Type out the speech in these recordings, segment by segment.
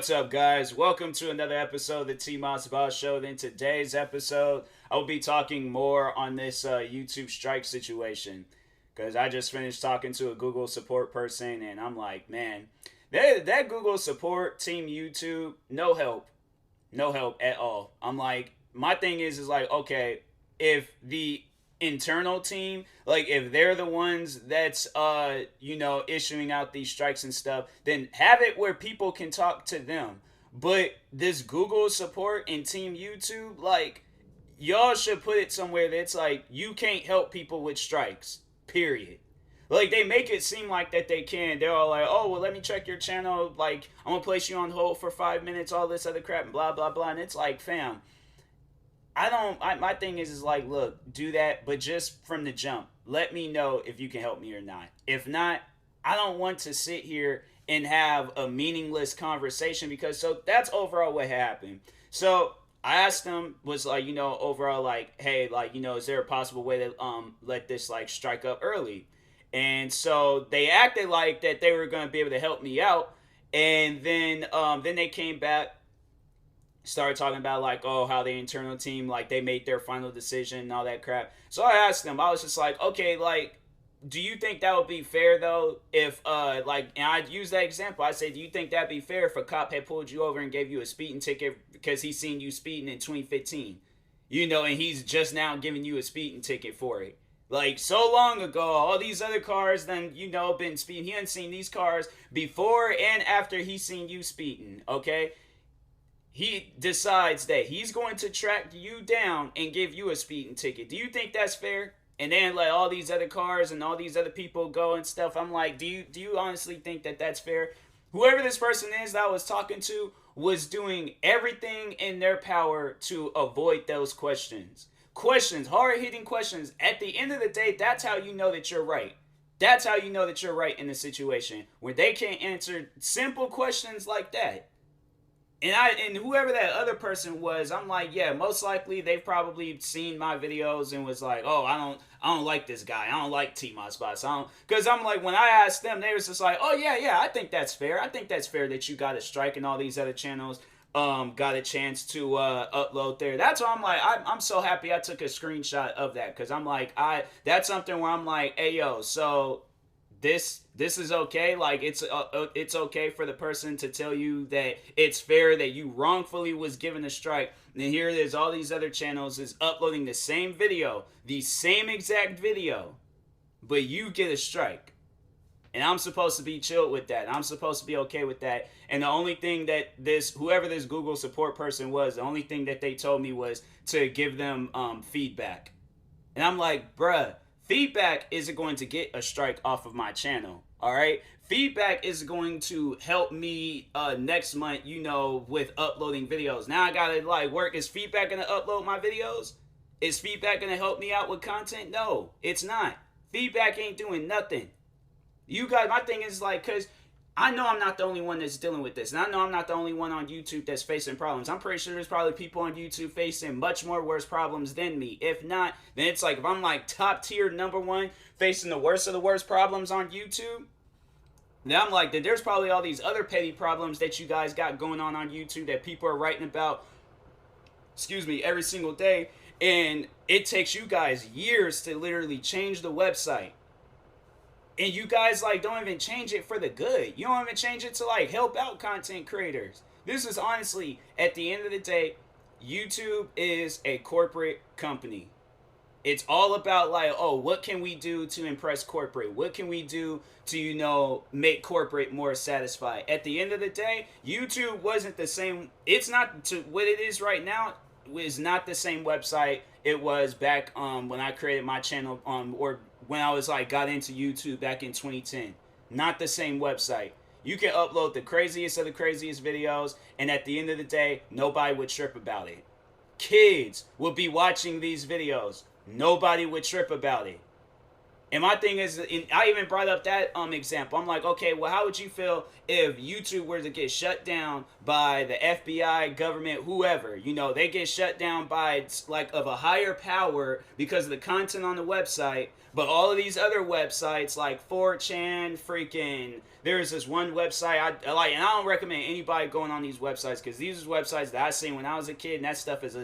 What's up, guys? Welcome to another episode of the TMossBoss Show. In today's episode, I will be talking more on this YouTube strike situation because I just finished talking to a Google support person, and I'm like, man, that Google support team YouTube, no help, no help at all. I'm like, my thing is like, okay, if the internal team, like if they're the ones that's issuing out these strikes and stuff, then have it where people can talk to them. But this Google support and team YouTube, like, y'all should put it somewhere that's like you can't help people with strikes, period. Like, they make it seem like that they can. They're all like, oh, well, let me check your channel, like, I'm gonna place you on hold for 5 minutes, all this other crap, and blah blah blah. And it's like, fam, my thing is like, look, do that, but just from the jump, let me know if you can help me or not. If not, I don't want to sit here and have a meaningless conversation, because so that's overall what happened. So I asked them, was like, overall, like, hey, like, is there a possible way to let this like strike up early? And so they acted like that they were going to be able to help me out, and then they came back, started talking about like, oh, how the internal team, like, they made their final decision and all that crap. So I asked them, I was just like, okay, like, do you think that would be fair though if like, and I used that example, I said, do you think that'd be fair if a cop had pulled you over and gave you a speeding ticket because he seen you speeding in 2015, and he's just now giving you a speeding ticket for it? Like, so long ago, all these other cars then, been speeding. He hadn't seen these cars before and after he's seen you speeding, okay? He decides that he's going to track you down and give you a speeding ticket. Do you think that's fair? And then like all these other cars and all these other people go and stuff. I'm like, do you honestly think that that's fair? Whoever this person is that I was talking to was doing everything in their power to avoid those questions. Questions, hard-hitting questions. At the end of the day, that's how you know that you're right. That's how you know that you're right in the situation, where they can't answer simple questions like that. And whoever that other person was, I'm like, yeah, most likely they've probably seen my videos and was like, oh, I don't like this guy. I don't like TMossBoss. Because I'm like, when I asked them, they was just like, oh yeah, I think that's fair. I think that's fair that you got a strike and all these other channels got a chance to upload there. That's why I'm like, I'm so happy I took a screenshot of that, because I'm like, that's something where I'm like, hey yo, so this is okay. Like, it's okay for the person to tell you that it's fair that you wrongfully was given a strike. And here it is, all these other channels is uploading the same video, the same exact video, but you get a strike. And I'm supposed to be chilled with that. I'm supposed to be okay with that. And the only thing that whoever this Google support person was, the only thing that they told me was to give them feedback. And I'm like, bruh, feedback isn't going to get a strike off of my channel, all right? Feedback is going to help me next month, with uploading videos. Now I gotta like work. Is feedback gonna upload my videos? Is feedback gonna help me out with content? No, it's not. Feedback ain't doing nothing. You guys, my thing is like, because I know I'm not the only one that's dealing with this. And I know I'm not the only one on YouTube that's facing problems. I'm pretty sure there's probably people on YouTube facing much more worse problems than me. If not, then it's like, if I'm like top tier #1 facing the worst of the worst problems on YouTube, then I'm like, there's probably all these other petty problems that you guys got going on YouTube that people are writing about, every single day. And it takes you guys years to literally change the website. And you guys like don't even change it for the good. You don't even change it to like help out content creators. This is honestly, at the end of the day, YouTube is a corporate company. It's all about like, oh, what can we do to impress corporate? What can we do to, make corporate more satisfied? At the end of the day, YouTube wasn't the same. It's not to what it is right now. Is not the same website it was back when I created my channel or when I was like got into YouTube back in 2010. Not the same website. You can upload the craziest of the craziest videos, and at the end of the day, nobody would trip about it. Kids would be watching these videos. Nobody would trip about it. And my thing is, and I even brought up that example. I'm like, okay, well, how would you feel if YouTube were to get shut down by the FBI, government, whoever? You know, they get shut down by like of a higher power because of the content on the website. But all of these other websites like 4chan, freaking, there's this one website I like, and I don't recommend anybody going on these websites because these are websites that I seen when I was a kid, and that stuff is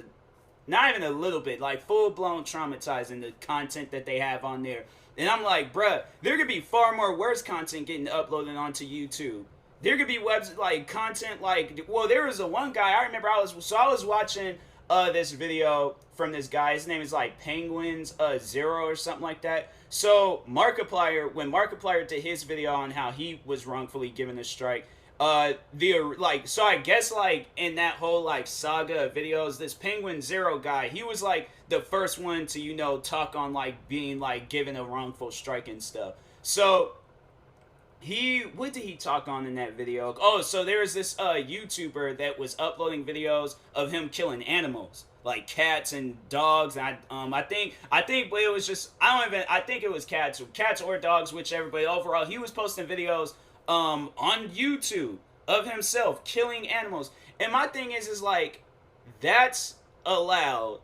not even a little bit, like full blown traumatizing, the content that they have on there. And I'm like, bruh, there could be far more worse content getting uploaded onto YouTube. There could be webs like content like, well, there was a one guy I remember I was watching this video from this guy. His name is like Penguins Zero or something like that. So Markiplier, when Markiplier did his video on how he was wrongfully given a strike, so I guess like in that whole like saga of videos, this Penguin Zero guy, he was like the first one to, you know, talk on like being like given a wrongful strike and stuff. So what did he talk on in that video? Oh, so there was this YouTuber that was uploading videos of him killing animals like cats and dogs, and I think but it was just, I think it was cats or dogs, whichever, but overall he was posting videos on YouTube of himself killing animals. And my thing is like, that's allowed,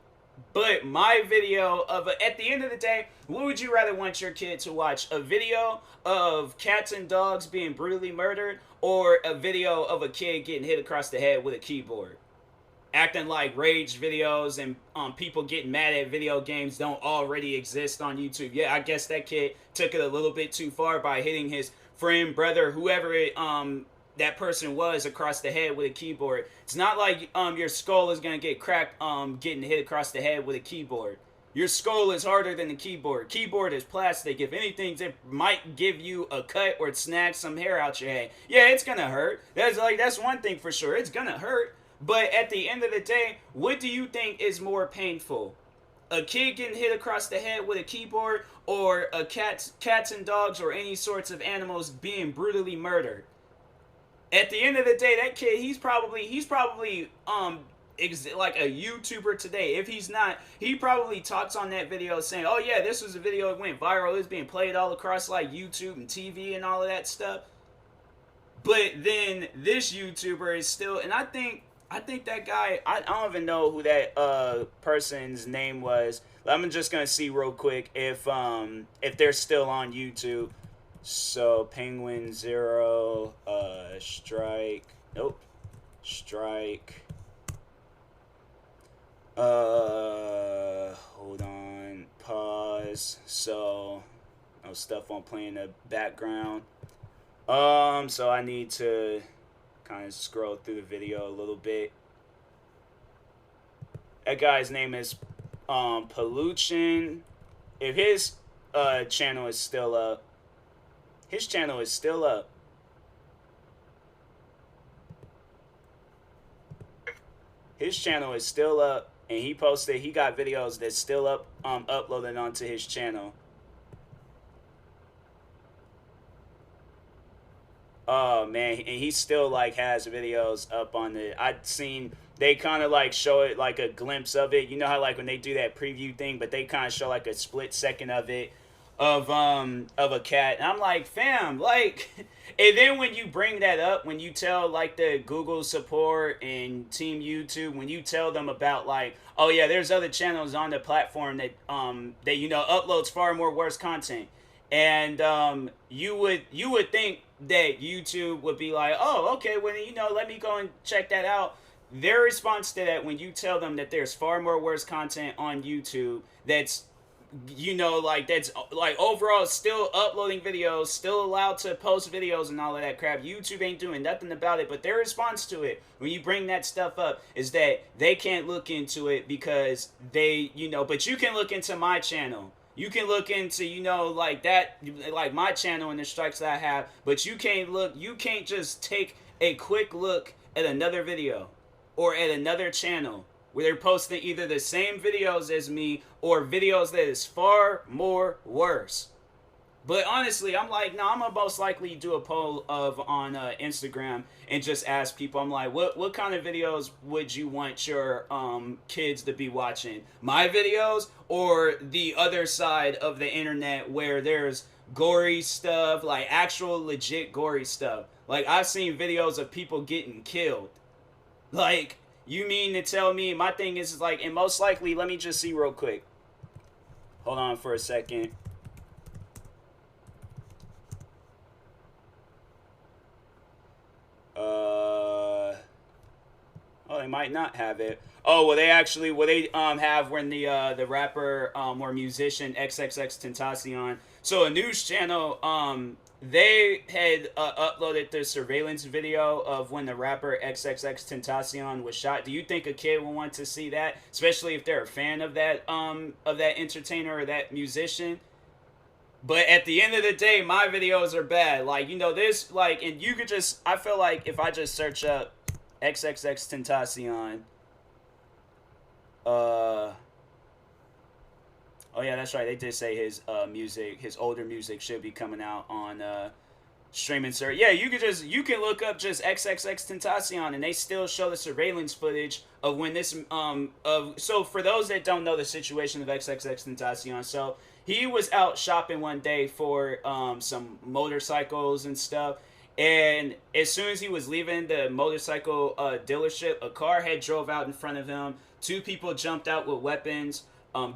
but my video of at the end of the day, what would you rather want your kid to watch? A video of cats and dogs being brutally murdered, or a video of a kid getting hit across the head with a keyboard? Acting like rage videos and people getting mad at video games don't already exist on YouTube. Yeah, I guess that kid took it a little bit too far by hitting his friend, brother, whoever that person was, across the head with a keyboard. It's not like your skull is gonna get cracked getting hit across the head with a keyboard. Your skull is harder than the keyboard. Keyboard is plastic. If anything, it might give you a cut or snag some hair out your head. Yeah, it's gonna hurt. That's one thing for sure. It's gonna hurt. But at the end of the day, what do you think is more painful? A kid getting hit across the head with a keyboard, or a cats and dogs or any sorts of animals being brutally murdered? At the end of the day, that kid, he's probably like a YouTuber today. If he's not, he probably talks on that video saying, oh yeah, this was a video that went viral, it's being played all across like YouTube and TV and all of that stuff. But then this YouTuber is still, and I think that guy, I don't even know who that person's name was. I'm just gonna see real quick if they're still on YouTube. So Penguin Zero, strike. Hold on, pause. So no stuff on playing in the background. So I need to kind of scroll through the video a little bit. That guy's name is Pollution. If his channel is still up, his channel is still up. His channel is still up, and he got videos that's still up, uploaded onto his channel. Oh man, and he still like has videos up on the, I've seen, they kind of like show it like a glimpse of it. You know how like when they do that preview thing, but they kind of show like a split second of it, of a cat. And I'm like, fam, like, and then when you bring that up, when you tell like the Google support and Team YouTube, when you tell them about like, oh yeah, there's other channels on the platform that you know uploads far more worse content, and you would think that YouTube would be like, oh, okay, well, you know, let me go and check that out. Their response to that, when you tell them that there's far more worse content on YouTube that's, you know, like that's like overall still uploading videos, still allowed to post videos and all of that crap, YouTube ain't doing nothing about it. But their response to it, when you bring that stuff up, is that they can't look into it because they, you know, but you can look into my channel. You can look into, you know, like that, like my channel and the strikes that I have, but you can't just take a quick look at another video or at another channel where they're posting either the same videos as me or videos that is far more worse. But honestly, I'm like, no, I'm gonna most likely do a poll of on Instagram and just ask people. I'm like, what kind of videos would you want your kids to be watching? My videos or the other side of the internet where there's gory stuff, like actual legit gory stuff. Like I've seen videos of people getting killed. Like you mean to tell me my thing is like, and most likely, let me just see real quick. Hold on for a second. Oh, they might not have it. Oh, well, they actually, well, they have when the rapper or musician XXX Tentacion. So a news channel they had uploaded the surveillance video of when the rapper XXX Tentacion was shot. Do you think a kid will want to see that, especially if they're a fan of that entertainer or that musician? But at the end of the day, my videos are bad. Like, you know, this, like, and you could just, I feel like if I just search up XXX Tentacion, oh yeah, that's right. They did say his music, his older music should be coming out on streaming service. Yeah, you can look up just XXX Tentacion and they still show the surveillance footage of when this so for those that don't know the situation of XXX Tentacion, so he was out shopping one day for some motorcycles and stuff. And as soon as he was leaving the motorcycle dealership, a car had drove out in front of him. Two people jumped out with weapons,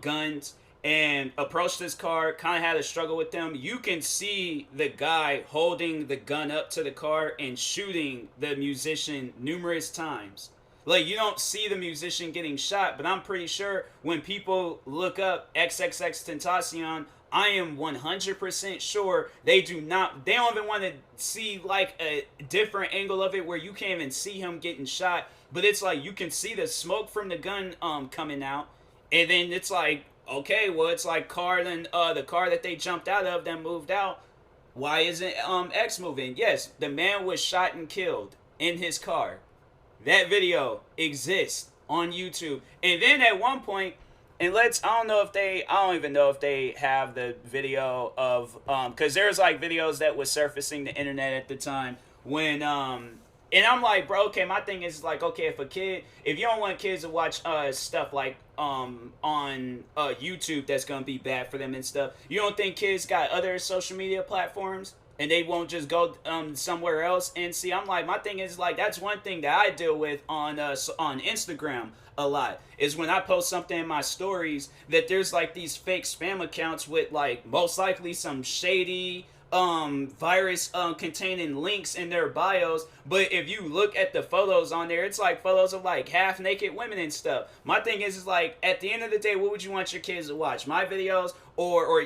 guns, and approached his car, kind of had a struggle with them. You can see the guy holding the gun up to the car and shooting the musician numerous times. Like, you don't see the musician getting shot, but I'm pretty sure when people look up XXX Tentacion, I am 100% sure they don't even want to see like a different angle of it where you can't even see him getting shot, but it's like you can see the smoke from the gun coming out, and then it's like, okay, well, it's like the car that they jumped out of then moved out. Why isn't X moving? Yes, the man was shot and killed in his car. That video exists on YouTube. And then at one point, and I don't even know if they have the video of, because there's like videos that was surfacing the internet at the time when, and I'm like, bro, okay, my thing is like, okay, if you don't want kids to watch stuff like on YouTube that's gonna be bad for them and stuff, you don't think kids got other social media platforms and they won't just go somewhere else and see? I'm like, my thing is like, that's one thing that I deal with on Instagram a lot, is when I post something in my stories that there's like these fake spam accounts with like most likely some shady virus containing links in their bios, but if you look at the photos on there, it's like photos of like half naked women and stuff. My thing is like, at the end of the day, what would you want your kids to watch? My videos, or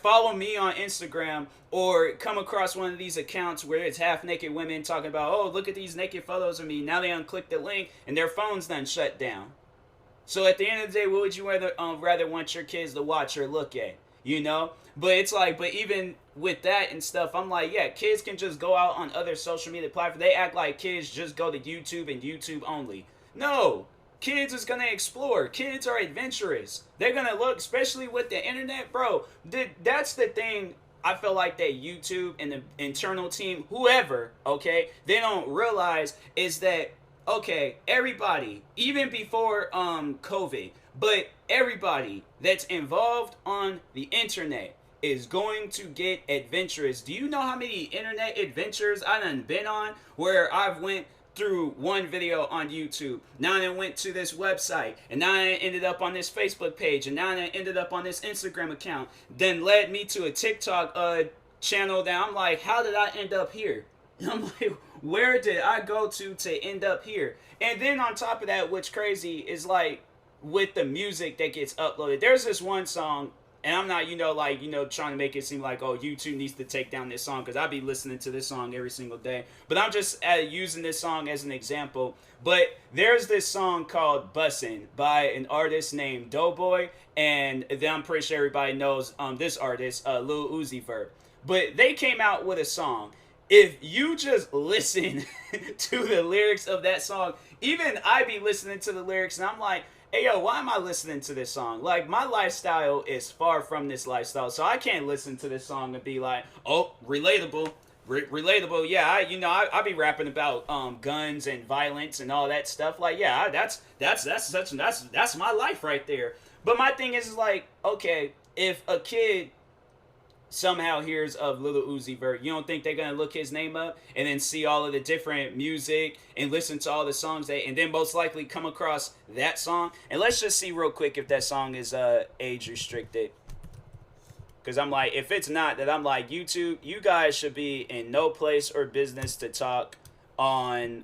follow me on Instagram, or come across one of these accounts where it's half naked women talking about, oh, look at these naked photos of me. Now they unclick the link and their phone's done shut down. So at the end of the day, what would you rather want your kids to watch or look at? You know? But it's like, but even with that and stuff, I'm like, yeah, kids can just go out on other social media platforms. They act like kids just go to YouTube and YouTube only. No, kids is gonna explore. Kids are adventurous. They're gonna look, especially with the internet, bro. That's the thing. I feel like that YouTube and the internal team, whoever, okay, they don't realize is that, okay, everybody, even before COVID, but everybody that's involved on the internet is going to get adventurous. Do you know how many internet adventures I done been on where I've went through one video on YouTube, now I went to this website, and now I ended up on this Facebook page, and now I ended up on this Instagram account, then led me to a TikTok channel that I'm like, how did I end up here? And I'm like, where did I go to end up here? And then on top of that, what's crazy is like, with the music that gets uploaded, there's this one song, and I'm not, trying to make it seem like, oh, YouTube needs to take down this song, because I be listening to this song every single day. But I'm just using this song as an example. But there's this song called Bussin' by an artist named Doughboy, and then I'm pretty sure everybody knows this artist, Lil Uzi Vert. But they came out with a song, if you just listen to the lyrics of that song, even I be listening to the lyrics and I'm like, hey yo, why am I listening to this song? Like, my lifestyle is far from this lifestyle, so I can't listen to this song and be like, oh, relatable. Relatable, yeah. I be rapping about guns and violence and all that stuff. Like, yeah, that's my life right there. But my thing is like, okay, if a kid somehow hears of Lil Uzi Vert, you don't think they're gonna look his name up and then see all of the different music and listen to all the songs and then most likely come across that song? And let's just see real quick if that song is age restricted. Because I'm like, if it's not, then I'm like, YouTube, you guys should be in no place or business to talk on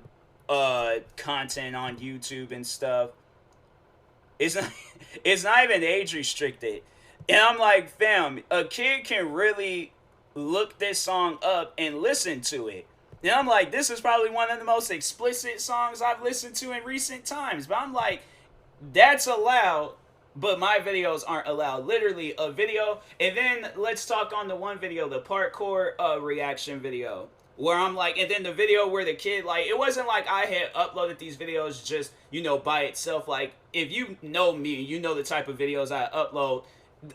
content on YouTube and stuff. It's not, it's not even age restricted. And I'm like, fam, a kid can really look this song up and listen to it. And I'm like, this is probably one of the most explicit songs I've listened to in recent times. But I'm like, that's allowed, but my videos aren't allowed. Literally a video. And then let's talk on the one video, the parkour reaction video, where I'm like, and then the video where the kid, like, it wasn't like I had uploaded these videos just, by itself. Like, if you know me, you know the type of videos I upload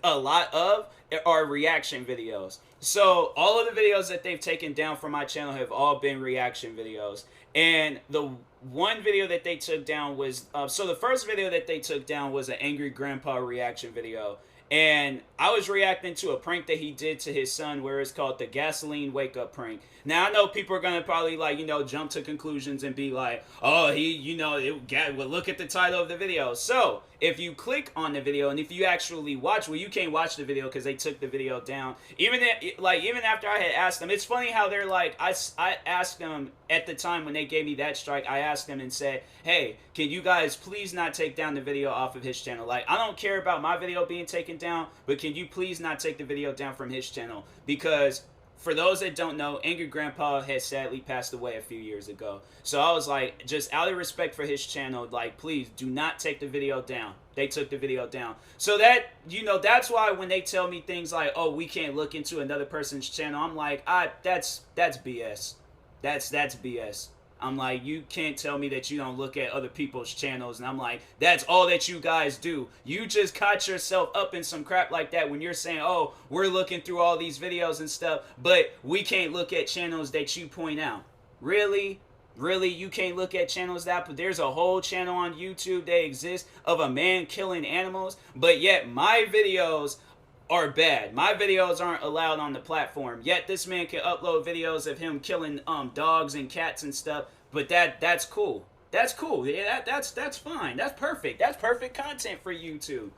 a lot of are reaction videos. So all of the videos that they've taken down from my channel have all been reaction videos. And the one video that they took down was so the first video that they took down was an angry grandpa reaction video. And I was reacting to a prank that he did to his son where it's called the gasoline wake up prank. Now, I know people are going to probably, like, jump to conclusions and be like, oh, well, look at the title of the video. So, if you click on the video and if you actually watch, well, you can't watch the video because they took the video down. Even after I had asked them, it's funny how they're like, I asked them at the time when they gave me that strike, I asked them and said, hey, can you guys please not take down the video off of his channel? Like, I don't care about my video being taken down, but can you please not take the video down from his channel? Because for those that don't know, Angry Grandpa had sadly passed away a few years ago. So I was like, just out of respect for his channel, like, please do not take the video down. They took the video down. So that, that's why when they tell me things like, oh, we can't look into another person's channel, I'm like, that's BS. That's BS. I'm like, you can't tell me that you don't look at other people's channels. And I'm like, that's all that you guys do. You just caught yourself up in some crap like that when you're saying, oh, we're looking through all these videos and stuff, but we can't look at channels that you point out. Really? Really? You can't look at channels but there's a whole channel on YouTube that exists of a man killing animals, but yet my videos are bad. My videos aren't allowed on the platform. Yet this man can upload videos of him killing dogs and cats and stuff. But that's cool. That's cool. Yeah, that's fine. That's perfect. That's perfect content for YouTube.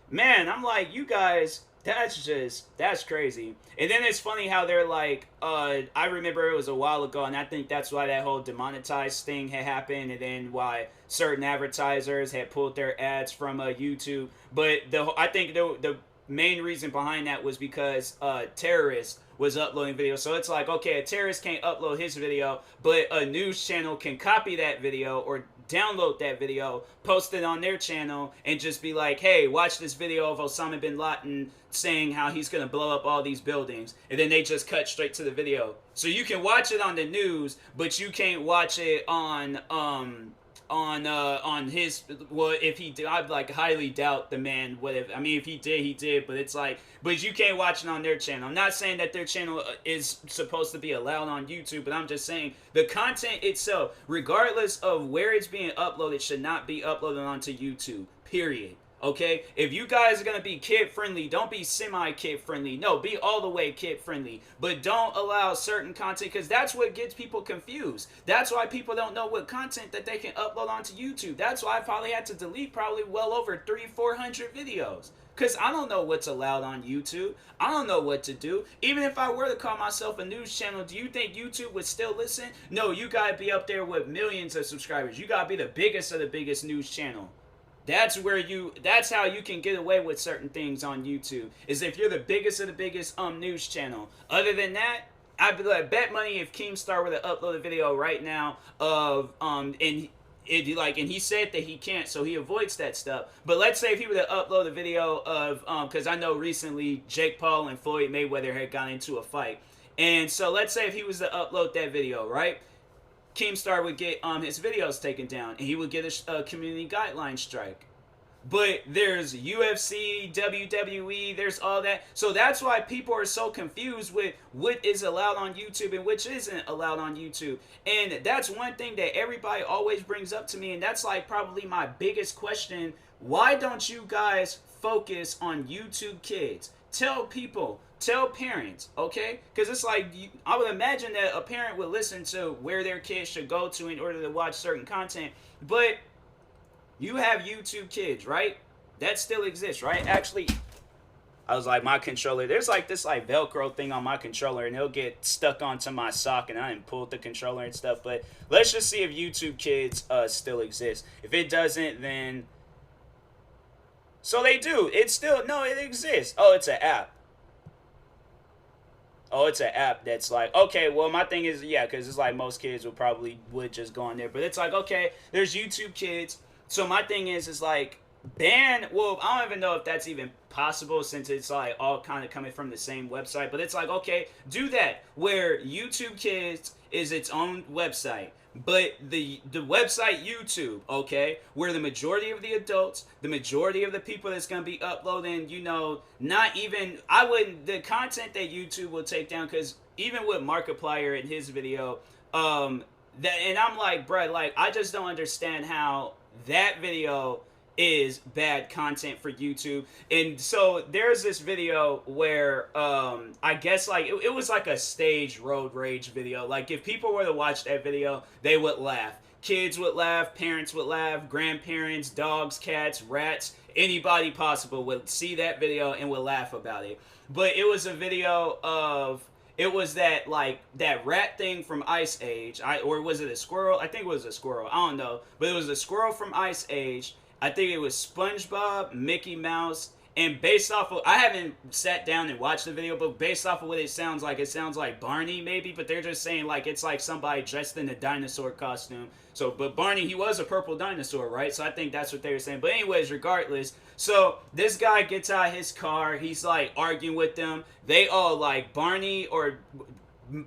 Man, I'm like, you guys, that's crazy. And then it's funny how they're like, I remember it was a while ago, and I think that's why that whole demonetized thing had happened, and then why certain advertisers had pulled their ads from YouTube. But I think the main reason behind that was because terrorists was uploading videos. So it's like, okay, a terrorist can't upload his video, but a news channel can copy that video or download that video, post it on their channel, and just be like, hey, watch this video of Osama bin Laden saying how he's gonna blow up all these buildings, and then they just cut straight to the video. So you can watch it on the news, but you can't watch it on his, well, if he did, I'd like highly doubt the man would have. I mean, if he did, but it's like, but you can't watch it on their channel. I'm not saying that their channel is supposed to be allowed on YouTube, but I'm just saying the content itself, regardless of where it's being uploaded, should not be uploaded onto YouTube, period. Okay, if you guys are gonna be kid friendly, don't be semi kid friendly. No, be all the way kid friendly, but don't allow certain content, because that's what gets people confused. That's why people don't know what content that they can upload onto YouTube. That's why I probably had to delete probably well over 300-400 videos, because I don't know what's allowed on YouTube. I don't know what to do. Even if I were to call myself a news channel, do you think YouTube would still listen? No, you gotta be up there with millions of subscribers. You gotta be the biggest of the biggest news channel. That's how you can get away with certain things on YouTube, is if you're the biggest of the biggest news channel. Other than that, I'd be like, bet money if Keemstar were to upload a video right now of and he said that he can't, so he avoids that stuff. But let's say if he were to upload a video of because I know recently Jake Paul and Floyd Mayweather had gotten into a fight, And so let's say if he was to upload that video, right? Keemstar would get his videos taken down, and he would get a community guideline strike. But there's UFC, WWE, there's all that. So that's why people are so confused with what is allowed on YouTube and which isn't allowed on YouTube. And that's one thing that everybody always brings up to me, and that's like probably my biggest question. Why don't you guys focus on YouTube Kids? Tell people, tell parents, okay? Because it's like, I would imagine that a parent would listen to where their kids should go to in order to watch certain content. But you have YouTube Kids, right? That still exists, right? Actually, I was like, my controller, there's like this like Velcro thing on my controller, and it'll get stuck onto my sock, and I didn't pull the controller and stuff. But let's just see if YouTube Kids still exists. If it doesn't, then... So they do. It's still... No, it exists. Oh, it's an app. Oh, it's an app that's like... Okay, well, my thing is... Yeah, because it's like most kids would just go on there. But it's like, okay, there's YouTube Kids. So my thing is like, ban... Well, I don't even know if that's even possible, since it's like all kind of coming from the same website. But it's like, okay, do that, where YouTube Kids is its own website. But the website YouTube, okay, where the majority of the adults, the majority of the people that's going to be uploading, you know, not even... the content that YouTube will take down, because even with Markiplier in his video, and I'm like, bruh, like, I just don't understand how that video is bad content for YouTube. And so there's this video where I guess like it was like a staged road rage video. Like if people were to watch that video, they would laugh. Kids would laugh, parents would laugh, grandparents, dogs, cats, rats, anybody possible would see that video and would laugh about it. But it was a video of... It was that, like, that rat thing from Ice Age. Or was it a squirrel? I think it was a squirrel. I don't know. But it was a squirrel from Ice Age. I think it was SpongeBob, Mickey Mouse, and based off of... I haven't sat down and watched the video, but based off of what it sounds like Barney, maybe. But they're just saying, like, it's like somebody dressed in a dinosaur costume. So, but Barney, he was a purple dinosaur, right? So I think that's what they were saying. But anyways, regardless... So, this guy gets out of his car, he's like arguing with them. They all like Barney, or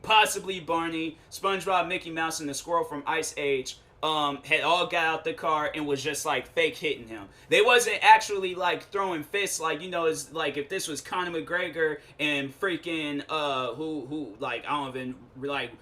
possibly Barney, SpongeBob, Mickey Mouse, and the squirrel from Ice Age had all got out the car and was just like fake hitting him. They wasn't actually like throwing fists, like, you know, it's like if this was Conor McGregor and freaking who like, I don't even like...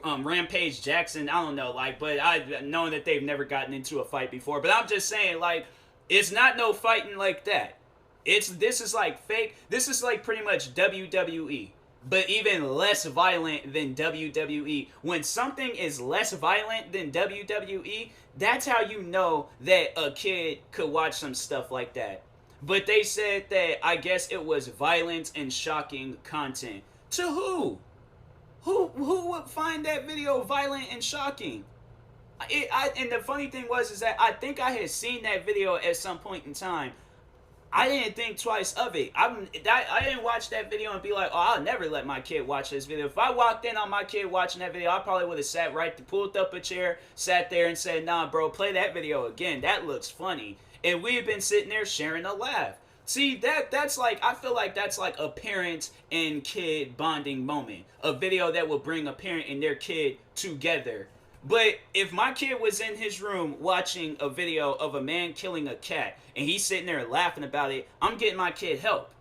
Rampage Jackson, I don't know, like, but I know that they've never gotten into a fight before. But I'm just saying, like, it's not no fighting like that. This is like fake. This is like pretty much WWE, but even less violent than WWE. When something is less violent than WWE, that's how you know that a kid could watch some stuff like that. But they said that, I guess it was violent and shocking content. To who? Who would find that video violent and shocking? And the funny thing is that I think I had seen that video at some point in time. I didn't think twice of it. I didn't watch that video and be like, oh, I'll never let my kid watch this video. If I walked in on my kid watching that video, I probably would have sat pulled up a chair, sat there and said, nah, bro, play that video again. That looks funny. And we have been sitting there sharing a laugh. See, that's like, I feel like that's like a parent and kid bonding moment. A video that will bring a parent and their kid together. But if my kid was in his room watching a video of a man killing a cat and he's sitting there laughing about it, I'm getting my kid help.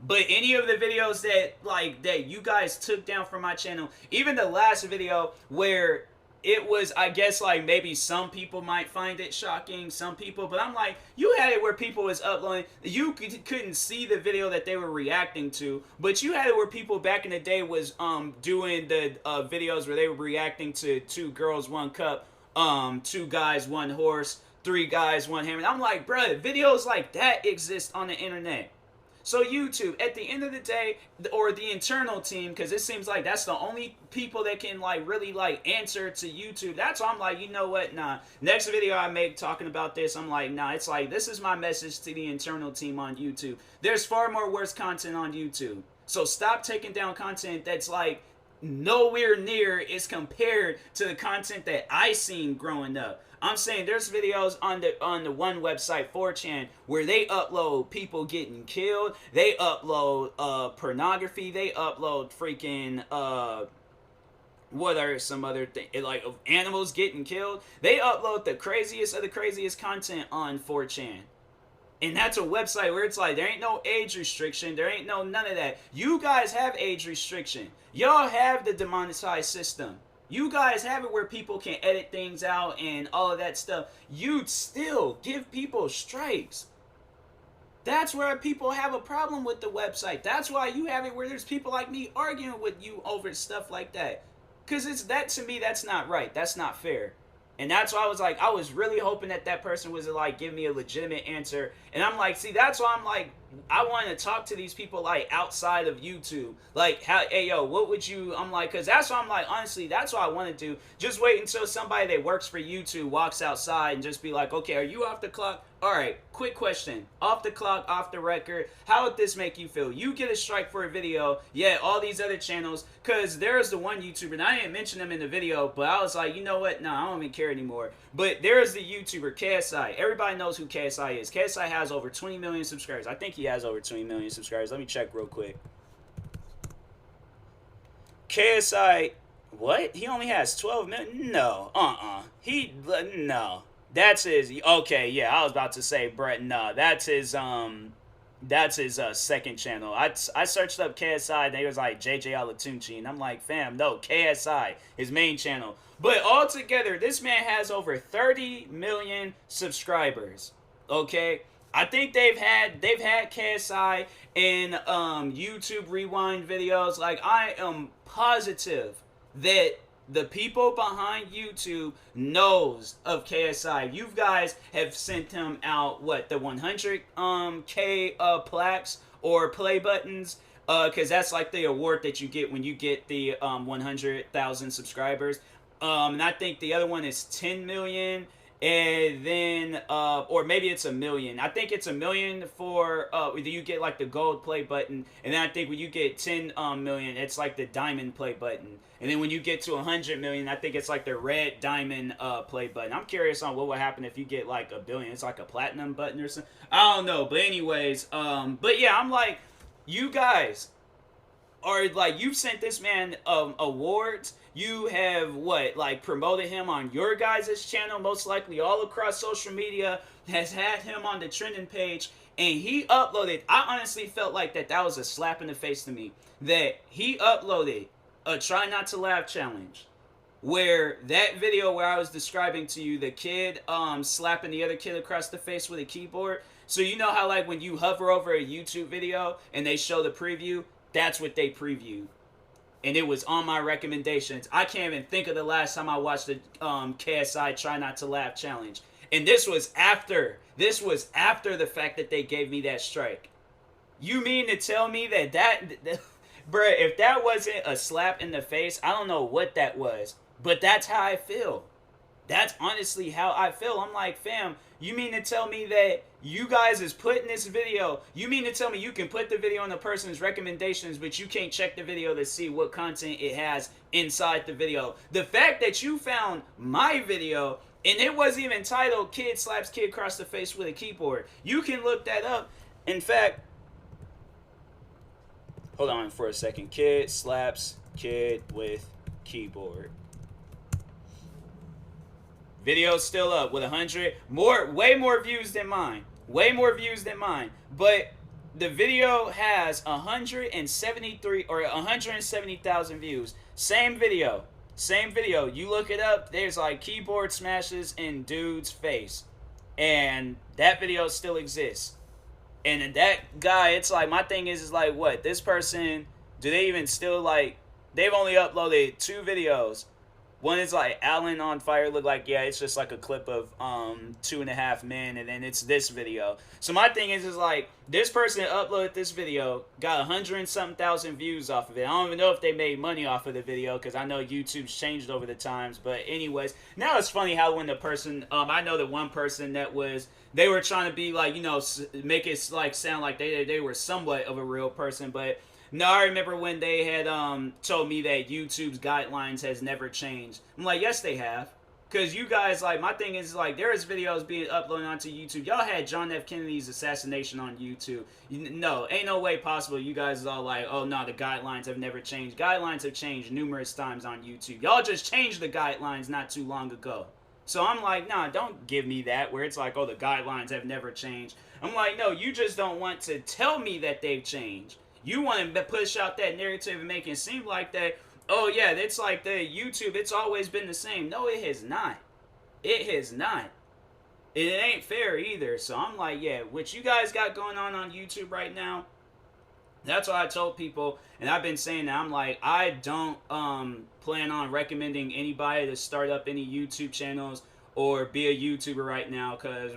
But any of the videos that you guys took down from my channel, even the last video where it was, I guess, like maybe some people might find it shocking, some people, but I'm like, you had it where people was uploading, you couldn't see the video that they were reacting to, but you had it where people back in the day was doing the videos where they were reacting to 2 girls, 1 cup, 2 guys, 1 horse, 3 guys, 1 hammer. I'm like, bruh, videos like that exist on the internet. So YouTube, at the end of the day, or the internal team, because it seems like that's the only people that can like really like answer to YouTube. That's why I'm like, you know what, nah. Next video I make talking about this, I'm like, nah, it's like, this is my message to the internal team on YouTube. There's far more worse content on YouTube. So stop taking down content that's like nowhere near is compared to the content that I seen growing up. I'm saying there's videos on the one website, 4chan, where they upload people getting killed. They upload pornography. They upload freaking what are some other things, like animals getting killed. They upload the craziest of the craziest content on 4chan. And that's a website where it's like, there ain't no age restriction. There ain't no none of that. You guys have age restriction. Y'all have the demonetized system. You guys have it where people can edit things out and all of that stuff. You'd still give people strikes. That's where people have a problem with the website. That's why you have it where there's people like me arguing with you over stuff like that. Because it's that, to me, that's not right. That's not fair. And that's why I was like, I was really hoping that that person was like, give me a legitimate answer. And I'm like, see, that's why I'm like, I want to talk to these people like outside of YouTube. Like, how, hey, yo, what would you, I'm like, because that's why I'm like, honestly, that's what I want to do. Just wait until somebody that works for YouTube walks outside and just be like, okay, are you off the clock? All right, quick question. Off the clock, off the record, how would this make you feel? You get a strike for a video, yeah, all these other channels, because there's the one YouTuber, and I didn't mention them in the video, but I was like, you know what, no, I don't even care anymore. But there's the YouTuber, KSI. Everybody knows who KSI is. KSI has over 20 million subscribers. I think he has over 20 million subscribers. Let me check real quick. KSI, what? He only has 12 million? No, no. That's his, okay, yeah, I was about to say, Brett, no, that's his second channel. I searched up KSI, and they was like JJ Alatunchi, and I'm like, fam, no, KSI, his main channel. But altogether, this man has over 30 million subscribers, okay? I think they've had KSI in YouTube Rewind videos. Like, I am positive that the people behind YouTube knows of KSI. You guys have sent him out, what, the 100K plaques or play buttons? Because that's like the award that you get when you get the 100,000 subscribers. And I think the other one is 10 million. And then, or maybe it's 1 million. I think it's 1 million for, you get like the gold play button. And then I think when you get 10 million, it's like the diamond play button. And then when you get to 100 million, I think it's like the red diamond play button. I'm curious on what would happen if you get like 1 billion. It's like a platinum button or something. I don't know. But anyways, but yeah, I'm like, you guys are like, you've sent this man awards. You have like promoted him on your guys' channel, most likely all across social media, has had him on the trending page, and he uploaded, I honestly felt like that was a slap in the face to me, that he uploaded a try not to laugh challenge, where that video where I was describing to you the kid slapping the other kid across the face with a keyboard. So you know how like when you hover over a YouTube video and they show the preview, that's what they previewed. And it was on my recommendations. I can't even think of the last time I watched the KSI Try Not to Laugh challenge. And this was after the fact that they gave me that strike. You mean to tell me that bruh, if that wasn't a slap in the face, I don't know what that was. But that's how I feel. That's honestly how I feel. I'm like, fam, you mean to tell me that you guys is putting this video, you mean to tell me you can put the video on the person's recommendations, but you can't check the video to see what content it has inside the video? The fact that you found my video, and it wasn't even titled Kid Slaps Kid Across the Face with a Keyboard. You can look that up. In fact, hold on for a second. Kid slaps kid with keyboard. Video's still up with 100 more, way more views than mine. Way more views than mine. But the video has 173 or 170,000 views. Same video. Same video. You look it up, there's like keyboard smashes in dude's face. And that video still exists. And that guy, it's like, my thing is like, what? This person, do they even still like, they've only uploaded 2 videos. One is like Alan on Fire, look like, yeah, it's just like a clip of 2.5 Men, and then it's this video. So my thing is like, this person uploaded this video, got 100 and something thousand views off of it. I don't even know if they made money off of the video, because I know YouTube's changed over the times. But anyways, now it's funny how when the person, I know that one person that was, they were trying to be like, you know, make it like sound like they were somewhat of a real person, but No, I remember when they had told me that YouTube's guidelines has never changed. I'm like, yes, they have. Cause you guys, like, my thing is, like, there is videos being uploaded onto YouTube. Y'all had John F. Kennedy's assassination on YouTube. No, ain't no way possible. You guys are all like, oh no, the guidelines have never changed. Guidelines have changed numerous times on YouTube. Y'all just changed the guidelines not too long ago. So I'm like, nah, don't give me that where it's like, oh, the guidelines have never changed. I'm like, no, you just don't want to tell me that they've changed. You want to push out that narrative and make it seem like that, oh yeah, it's like the YouTube, it's always been the same. No, it has not. It has not. It ain't fair either. So I'm like, yeah, what you guys got going on YouTube right now, that's what I told people, and I've been saying that. I'm like, I don't plan on recommending anybody to start up any YouTube channels or be a YouTuber right now, because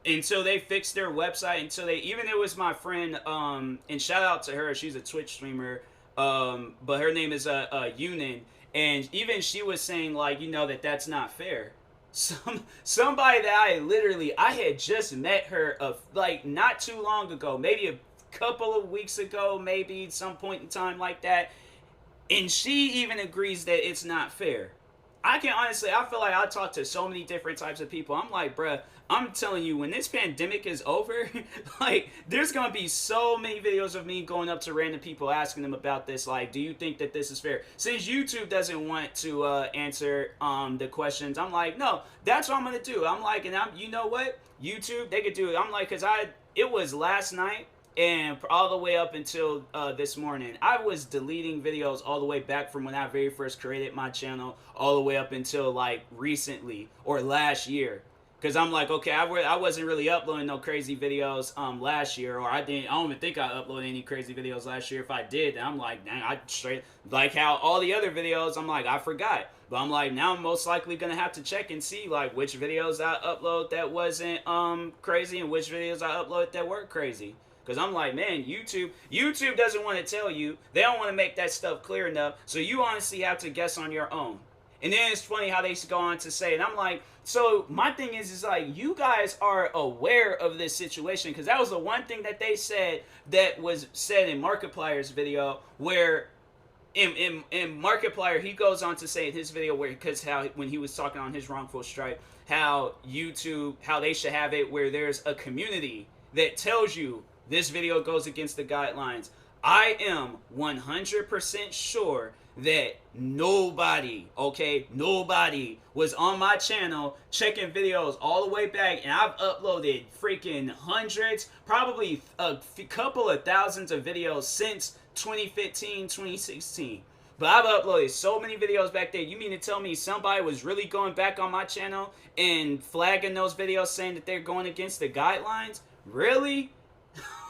until they fix their website, until they, even it was my friend, and shout out to her, she's a Twitch streamer, but her name is Yunin, and even she was saying, like, you know, that's not fair. Somebody that I had just met her like not too long ago, maybe a couple of weeks ago, maybe some point in time like that, and she even agrees that it's not fair. I feel like I talk to so many different types of people. I'm like, bruh, I'm telling you, when this pandemic is over, like, there's gonna be so many videos of me going up to random people asking them about this, like, do you think that this is fair? Since YouTube doesn't want to answer the questions, I'm like, no, that's what I'm gonna do. I'm like, and you know what? YouTube, they could do it. I'm like, it was last night, and all the way up until this morning, I was deleting videos all the way back from when I very first created my channel, all the way up until like recently or last year. Because I'm like, okay, I wasn't really uploading no crazy videos last year, or I don't even think I uploaded any crazy videos last year. If I did, then I'm like, dang, I straight, like how all the other videos, I'm like, I forgot. But I'm like, now I'm most likely going to have to check and see like which videos I upload that wasn't crazy and which videos I uploaded that were crazy. Because I'm like, man, YouTube doesn't want to tell you. They don't want to make that stuff clear enough. So you honestly have to guess on your own. And then it's funny how they go on to say, and I'm like, so my thing is like, you guys are aware of this situation, because that was the one thing that they said that was said in Markiplier's video, where in Markiplier, he goes on to say in his video, where, because how when he was talking on his wrongful strike, how YouTube, how they should have it where there's a community that tells you this video goes against the guidelines. I am 100% sure that nobody was on my channel checking videos all the way back, and I've uploaded freaking hundreds, probably a couple of thousands of videos since 2015, 2016. But I've uploaded so many videos back there. You mean to tell me somebody was really going back on my channel and flagging those videos saying that they're going against the guidelines? Really?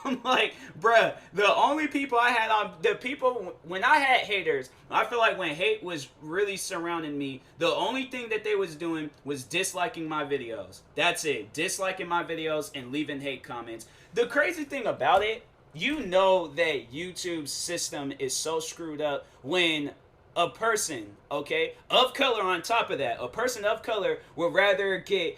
I'm like, bruh, the only people I had on, the people, when I had haters, I feel like when hate was really surrounding me, the only thing that they was doing was disliking my videos. That's it. Disliking my videos and leaving hate comments. The crazy thing about it, you know that YouTube's system is so screwed up when a person, okay, of color on top of that, a person of color would rather get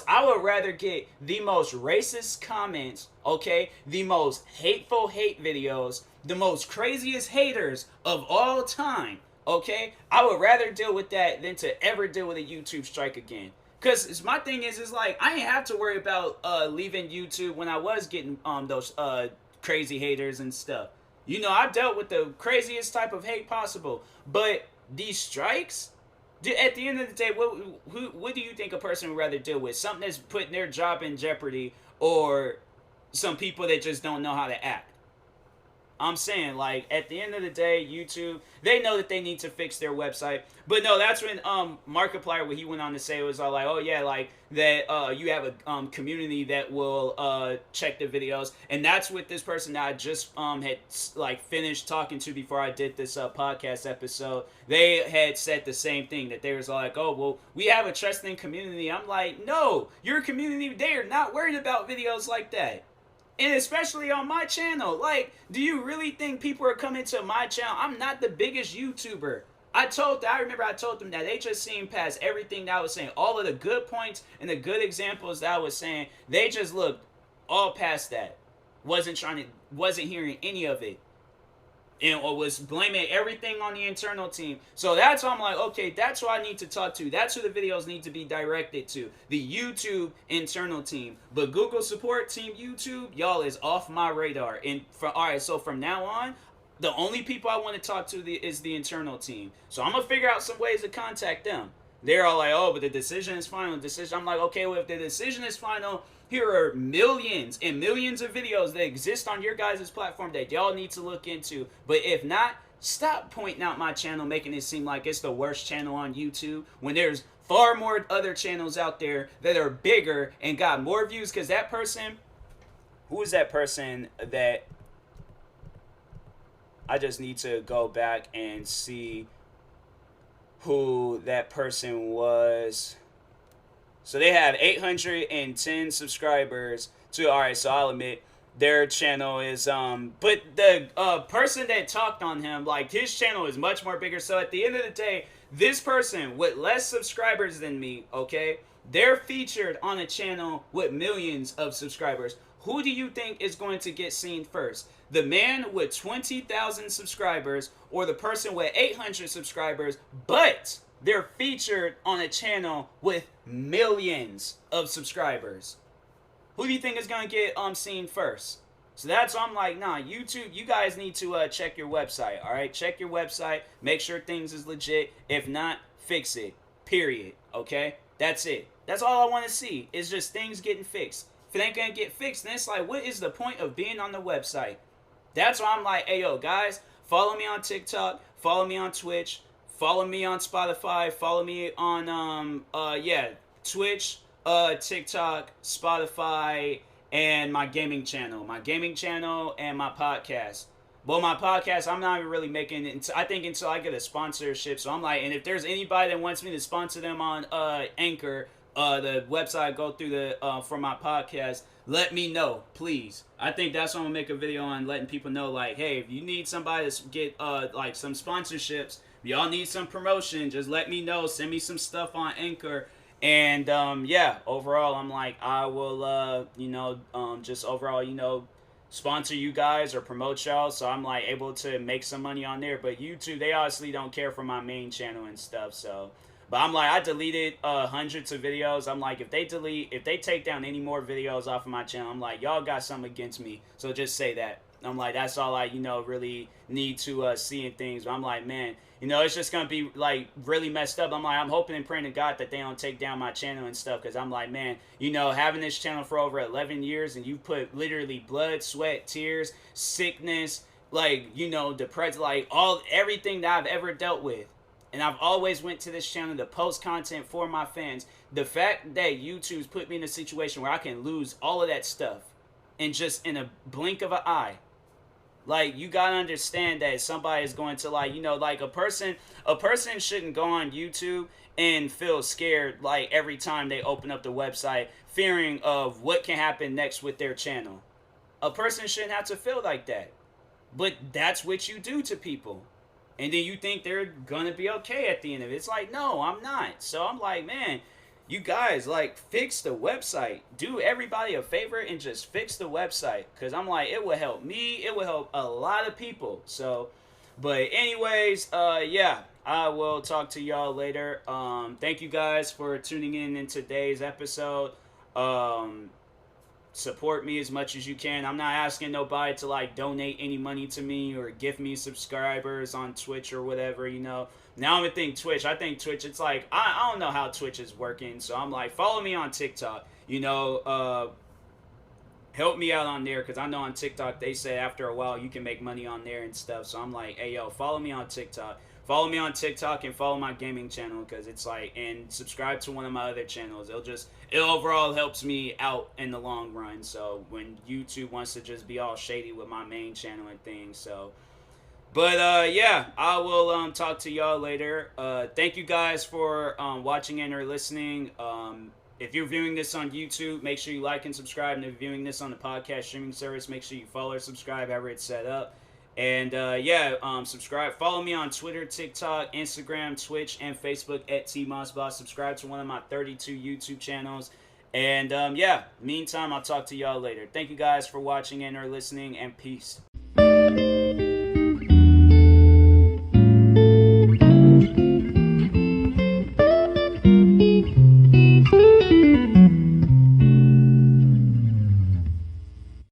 I would rather get the most racist comments, okay, the most hateful hate videos, the most craziest haters of all time, okay? I would rather deal with that than to ever deal with a YouTube strike again. Because my thing is like, I didn't have to worry about leaving YouTube when I was getting those crazy haters and stuff. You know, I dealt with the craziest type of hate possible. But these strikes, at the end of the day, what do you think a person would rather deal with? Something that's putting their job in jeopardy, or some people that just don't know how to act? I'm saying, like, at the end of the day, YouTube, they know that they need to fix their website. But no, that's when Markiplier, what he went on to say, was all like, oh yeah, like, that you have a community that will check the videos. And that's what this person that I just had, like, finished talking to before I did this podcast episode, they had said the same thing, that they was like, oh, well, we have a trusting community. I'm like, no, your community, they are not worried about videos like that. And especially on my channel. Like, do you really think people are coming to my channel? I'm not the biggest YouTuber. I remember I told them that they just seen past everything that I was saying. All of the good points and the good examples that I was saying, they just looked all past that. Wasn't hearing any of it. and was blaming everything on the internal team. So that's why I'm like, okay, that's who I need to talk to. That's who the videos need to be directed to. The YouTube internal team. But Google support team YouTube, y'all, is off my radar. And alright, so from now on, the only people I want to talk to is the internal team. So I'm gonna figure out some ways to contact them. They're all like, oh, but the decision is final. I'm like, okay, well, if the decision is final, here are millions and millions of videos that exist on your guys' platform that y'all need to look into. But if not, stop pointing out my channel, making it seem like it's the worst channel on YouTube when there's far more other channels out there that are bigger and got more views. Because that person, who is that person that I just need to go back and see who that person was. So they have 810 subscribers to, alright, so I'll admit their channel is but the person that talked on him, like, his channel is much more bigger. So at the end of the day, this person with less subscribers than me, okay, they're featured on a channel with millions of subscribers. Who do you think is going to get seen first? The man with 20,000 subscribers or the person with 800 subscribers, but they're featured on a channel with millions of subscribers? Who do you think is going to get seen first? So that's why I'm like, nah, YouTube, you guys need to check your website, all right? Check your website. Make sure things is legit. If not, fix it. Period. Okay? That's it. That's all I want to see is just things getting fixed. If it ain't going to get fixed, then it's like, what is the point of being on the website? That's why I'm like, hey, yo, guys, follow me on TikTok. Follow me on Twitch. Follow me on Spotify. Follow me on, Twitch, TikTok, Spotify, and my gaming channel. My gaming channel and my podcast. Well, my podcast, I'm not even really making it, I think, until I get a sponsorship. So I'm like, and if there's anybody that wants me to sponsor them on Anchor, the website I go through for my podcast, let me know, please. I think that's what I'm gonna make a video on, letting people know, like, hey, if you need somebody to get like some sponsorships, if y'all need some promotion, just let me know. Send me some stuff on Anchor. And yeah, overall, I'm like, I will just overall, sponsor you guys or promote y'all, so I'm like able to make some money on there. But YouTube, they honestly don't care for my main channel and stuff. So, but I'm like, I deleted hundreds of videos. I'm like, if they take down any more videos off of my channel, I'm like, y'all got something against me. So just say that. I'm like, that's all I really need to see in things. But I'm like, man, it's just gonna be like really messed up. I'm like, I'm hoping and praying to God that they don't take down my channel and stuff, because I'm like, man, having this channel for over 11 years and you put literally blood, sweat, tears, sickness, like, depressed, like everything that I've ever dealt with. And I've always went to this channel to post content for my fans. The fact that YouTube's put me in a situation where I can lose all of that stuff and just in a blink of an eye. Like, you gotta understand that somebody is going to, like, like a person shouldn't go on YouTube and feel scared, like, every time they open up the website, fearing of what can happen next with their channel. A person shouldn't have to feel like that. But that's what you do to people. And then you think they're gonna be okay at the end of it. It's like, no, I'm not. So I'm like, man, you guys, like, fix the website. Do everybody a favor and just fix the website. Because I'm like, it will help me. It will help a lot of people. So, but anyways, yeah, I will talk to y'all later. Thank you guys for tuning in today's episode. Support me as much as you can. I'm not asking nobody to, like, donate any money to me or give me subscribers on Twitch or whatever, Now I'm gonna think Twitch. I think Twitch, it's like, I don't know how Twitch is working. So I'm like, follow me on TikTok. Help me out on there, because I know on TikTok they say after a while you can make money on there and stuff. So I'm like, hey, yo, follow me on TikTok. Follow me on TikTok and follow my gaming channel, because it's like, and subscribe to one of my other channels. It overall helps me out in the long run. So when YouTube wants to just be all shady with my main channel and things, so. But yeah, I will talk to y'all later. Thank you guys for watching and or listening. If you're viewing this on YouTube, make sure you like and subscribe. And if you're viewing this on the podcast streaming service, make sure you follow or subscribe, however it's set up. And subscribe. Follow me on Twitter, TikTok, Instagram, Twitch, and Facebook at TMossBoss. Subscribe to one of my 32 YouTube channels. And meantime, I'll talk to y'all later. Thank you guys for watching and or listening, and peace.